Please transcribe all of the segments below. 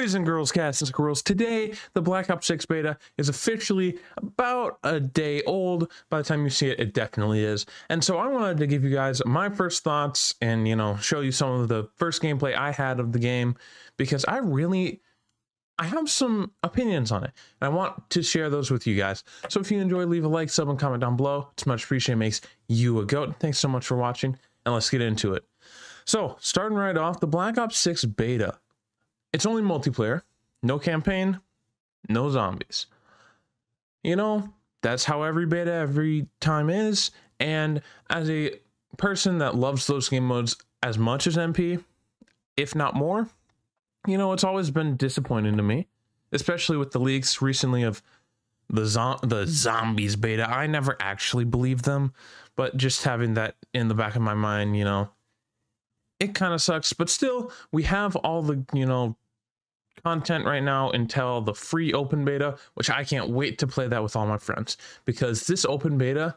Boys and girls, cats and squirrels, today the Black Ops 6 beta is officially about a day old. By the time you see it, it definitely is. And so I wanted to give you guys my first thoughts and, show you some of the first gameplay I had of the game, because I have some opinions on it, and I want to share those with you guys. So if you enjoy, leave a like, sub, and comment down below. It's much appreciated. It makes you a goat. Thanks so much for watching, and let's get into it. So starting right off, the Black Ops 6 beta. It's only multiplayer, no campaign, no zombies. That's how every beta every time is. And as a person that loves those game modes as much as MP, if not more, it's always been disappointing to me, especially with the leaks recently of the zombies beta. I never actually believed them, but just having that in the back of my mind, it kind of sucks. But still, we have all the, content right now until the free open beta, which I can't wait to play that with all my friends, because this open beta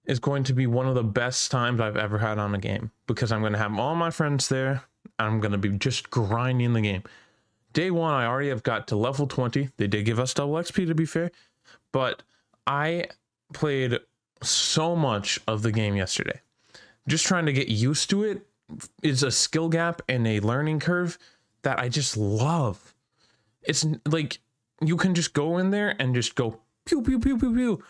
is going to be one of the best times I've ever had on a game, because I'm going to have all my friends there. I'm going to be just grinding the game. Day one, I already have got to level 20. They did give us double XP, to be fair, but I played so much of the game yesterday. Just trying to get used to it is a skill gap and a learning curve that I just love. It's like you can just go in there and just go pew pew pew pew pew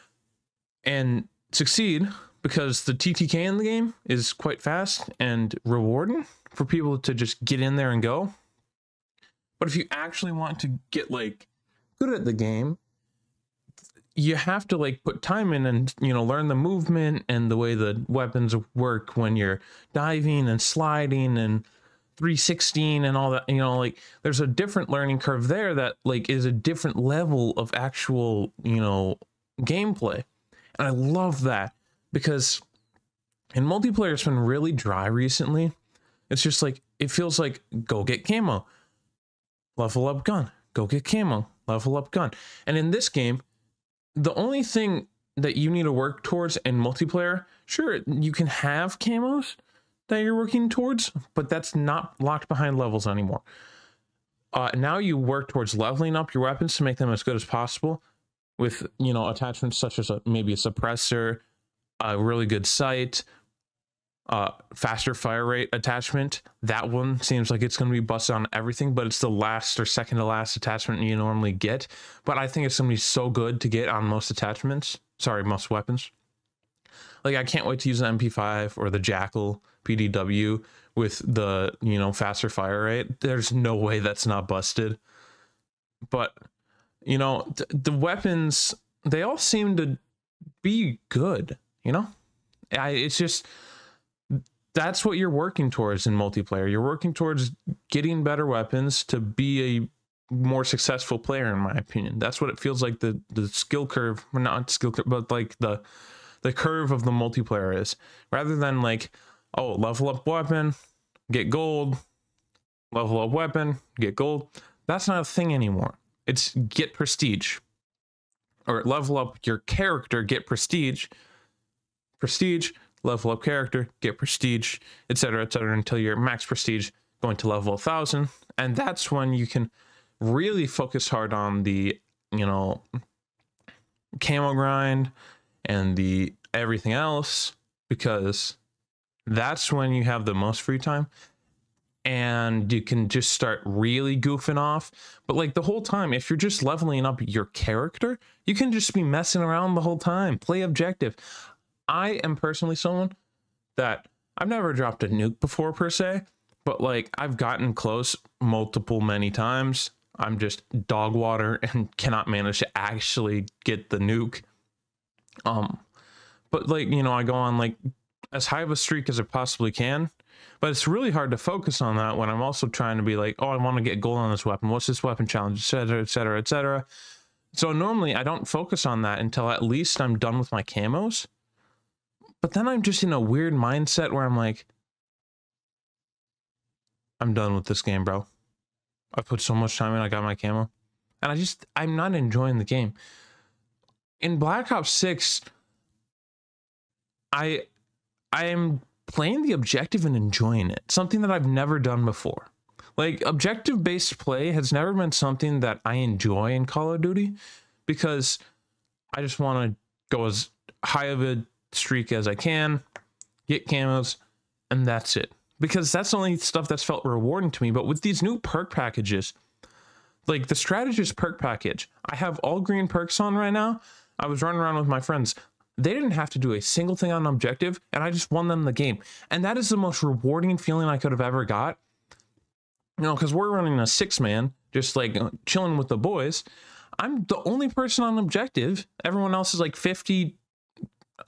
and succeed, because the TTK in the game is quite fast and rewarding for people to just get in there and go. But if you actually want to get good at the game, you have to put time in and learn the movement and the way the weapons work when you're diving and sliding and 316 and all that. There's a different learning curve there that is a different level of actual gameplay. And I love that, because in multiplayer it's been really dry recently. It's just it feels like go get camo, level up gun, go get camo, level up gun. And in this game, the only thing that you need to work towards in multiplayer, sure, you can have camos that you're working towards, but that's not locked behind levels anymore. Now you work towards leveling up your weapons to make them as good as possible with attachments such as maybe a suppressor, a really good sight, faster fire rate attachment. That one seems like it's going to be busted on everything, but it's the last or second to last attachment you normally get. But I think it's going to be so good to get on most attachments. Sorry, most weapons. I can't wait to use the MP5 or the Jackal PDW with the, faster fire rate. There's no way that's not busted. But, the weapons, they all seem to be good, it's just, that's what you're working towards in multiplayer. You're working towards getting better weapons to be a more successful player, in my opinion. That's what it feels like the skill curve, not skill curve, but the curve of the multiplayer is, rather than oh, level up weapon, get gold, level up weapon, get gold. That's not a thing anymore. It's get prestige, or level up your character, get prestige, level up character, get prestige, etc., until you're max prestige, going to level 1000. And that's when you can really focus hard on the camo grind and the everything else, because that's when you have the most free time and you can just start really goofing off. But the whole time, if you're just leveling up your character, you can just be messing around the whole time, play objective. I am personally someone that I've never dropped a nuke before per se, but I've gotten close many times. I'm just dog water and cannot manage to actually get the nuke. But I go on as high of a streak as I possibly can, but it's really hard to focus on that when I'm also trying to be oh, I want to get gold on this weapon. What's this weapon challenge, etc., etc., etc. So normally I don't focus on that until at least I'm done with my camos. But then I'm just in a weird mindset where I'm I'm done with this game, bro. I put so much time in, I got my camo, and I'm not enjoying the game. In Black Ops 6, I am playing the objective and enjoying it, something that I've never done before. Like, objective based play has never been something that I enjoy in Call of Duty, because I just want to go as high of a streak as I can, get camos, and that's it. Because that's the only stuff that's felt rewarding to me. But with these new perk packages, like the strategist perk package, I have all green perks on right now. I was running around with my friends. They didn't have to do a single thing on objective, and I just won them the game. And that is the most rewarding feeling I could have ever got. You know, because we're running a 6-man, just like chilling with the boys. I'm the only person on objective. Everyone else is like 50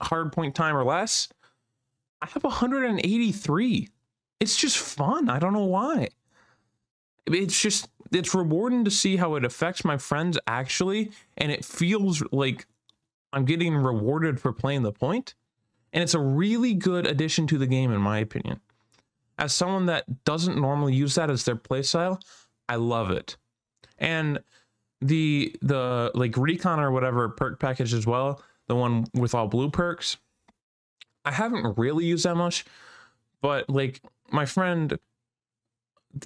hard point time or less. I have 183. It's just fun. I don't know why. It's rewarding to see how it affects my friends actually, and it feels like I'm getting rewarded for playing the point. And it's a really good addition to the game, in my opinion. As someone that doesn't normally use that as their playstyle, I love it. And the like recon or whatever perk package as well, the one with all blue perks, I haven't really used that much. But like my friend,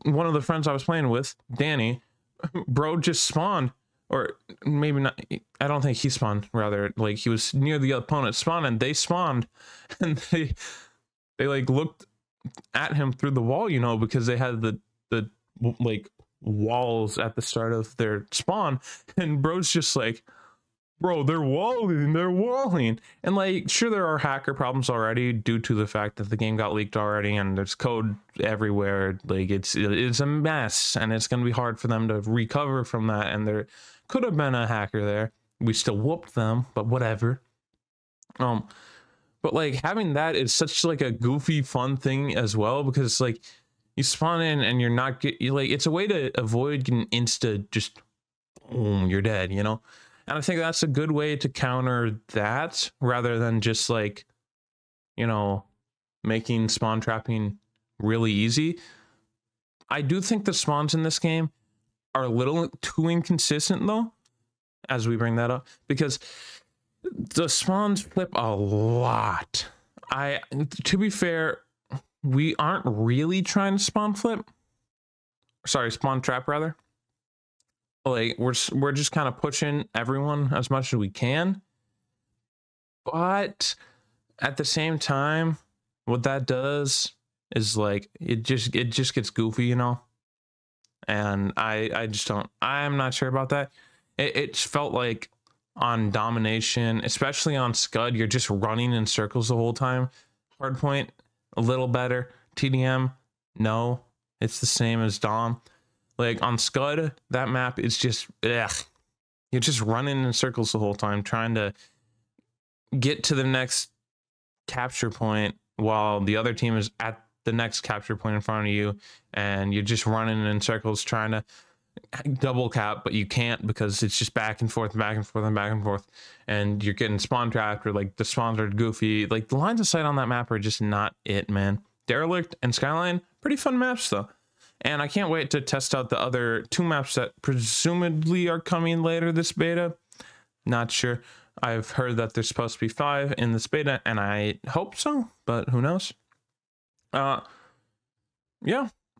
one of the friends I was playing with, Danny, bro just spawned, or maybe not, I don't think he spawned, rather like he was near the opponent's spawn, and they spawned, and they like looked at him through the wall, you know, because they had the like walls at the start of their spawn, and bro's just like, bro, they're walling. And like, sure, there are hacker problems already due to the fact that the game got leaked already and there's code everywhere. Like it's a mess, and it's going to be hard for them to recover from that. And there could have been a hacker there. We still whooped them, but whatever. But like having that is such like a goofy fun thing as well, because like you spawn in and you're not like, it's a way to avoid getting insta just boom, you're dead, you know. And I think that's a good way to counter that, rather than just like, you know, making spawn trapping really easy. I do think the spawns in this game are a little too inconsistent though, as we bring that up, because the spawns flip a lot. To be fair, we aren't really trying to spawn trap rather. Like we're just kind of pushing everyone as much as we can, but at the same time, what that does is like it just gets goofy, you know. And I'm not sure about that. It felt like on domination, especially on Scud, you're just running in circles the whole time. Hardpoint, a little better. TDM, no, it's the same as Dom. Like on Scud, that map is just, ugh. You're just running in circles the whole time, trying to get to the next capture point while the other team is at the next capture point in front of you, and you're just running in circles trying to double cap, but you can't because it's just back and forth and back and forth and back and forth, and you're getting spawn trapped, or like the spawns are goofy. Like the lines of sight on that map are just not it, man. Derelict and Skyline, pretty fun maps though. And I can't wait to test out the other 2 maps that presumably are coming later this beta. Not sure. I've heard that there's supposed to be 5 in this beta, and I hope so, but who knows? Yeah,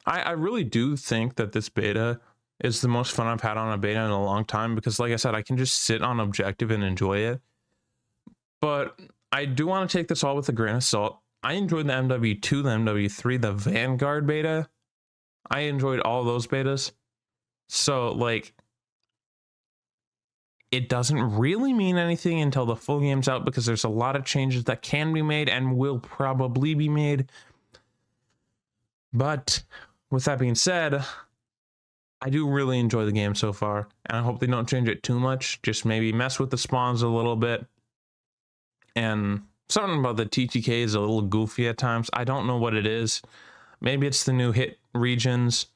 I really do think that this beta is the most fun I've had on a beta in a long time, because like I said, I can just sit on objective and enjoy it. But I do want to take this all with a grain of salt. I enjoyed the MW2, the MW3, the Vanguard beta. I enjoyed all those betas. So like, it doesn't really mean anything until the full game's out, because there's a lot of changes that can be made and will probably be made. But with that being said, I do really enjoy the game so far, and I hope they don't change it too much. Just maybe mess with the spawns a little bit. And something about the TTK is a little goofy at times. I don't know what it is. Maybe it's the new hit regions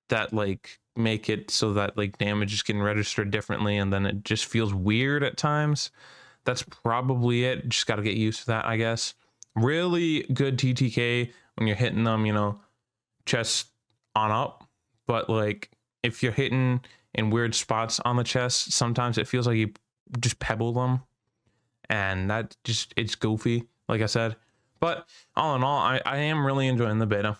that like make it so that like damage is getting registered differently, and then it just feels weird at times. That's probably it. Just got to get used to that, I guess. Really good TTK when you're hitting them, you know, chest on up. But like if you're hitting in weird spots on the chest, sometimes it feels like you just pebble them, and that just, it's goofy, like I said. But all in all, I am really enjoying the beta.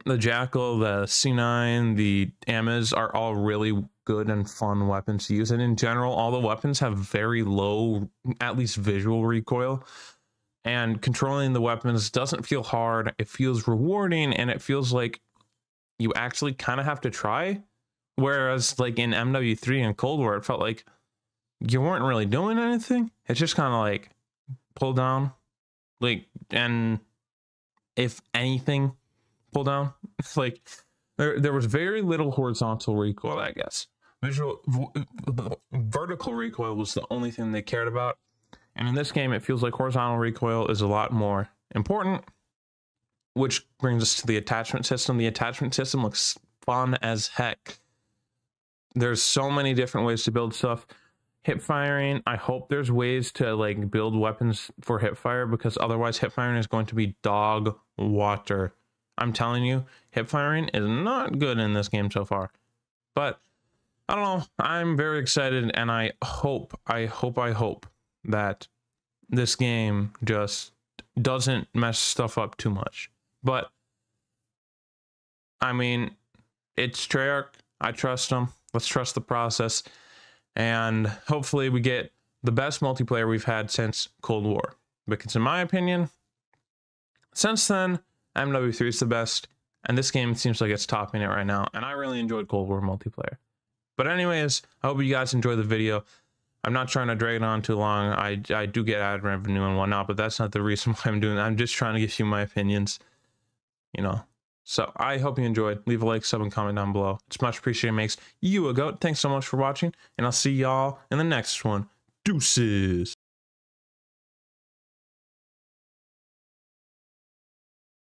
The Jackal, the C9, the Amas are all really good and fun weapons to use. And in general, all the weapons have very low, at least visual recoil. And controlling the weapons doesn't feel hard. It feels rewarding, and it feels like you actually kind of have to try. Whereas like in MW3 and Cold War, it felt like you weren't really doing anything. It's just kind of like pull down, like, and if anything, pull down. It's like there was very little horizontal recoil, I guess. Vertical recoil was the only thing they cared about. And in this game, it feels like horizontal recoil is a lot more important, which brings us to the attachment system. The attachment system looks fun as heck. There's so many different ways to build stuff. Hip firing, I hope there's ways to like build weapons for hip fire, because otherwise hip firing is going to be dog water. I'm telling you, hip firing is not good in this game so far. But I don't know, I'm very excited, and I hope that this game just doesn't mess stuff up too much. But I mean, it's Treyarch. I trust them. Let's trust the process, and hopefully we get the best multiplayer we've had since Cold War, because in my opinion, since then, MW3 is the best, and this game seems like it's topping it right now, and I really enjoyed Cold War multiplayer. But anyways, I hope you guys enjoyed the video. I'm not trying to drag it on too long. I do get ad revenue and whatnot, but that's not the reason why I'm doing it. I'm just trying to give you my opinions, you know. So I hope you enjoyed. Leave a like, sub, and comment down below. It's much appreciated. It makes you a goat. Thanks so much for watching, and I'll see y'all in the next one. Deuces.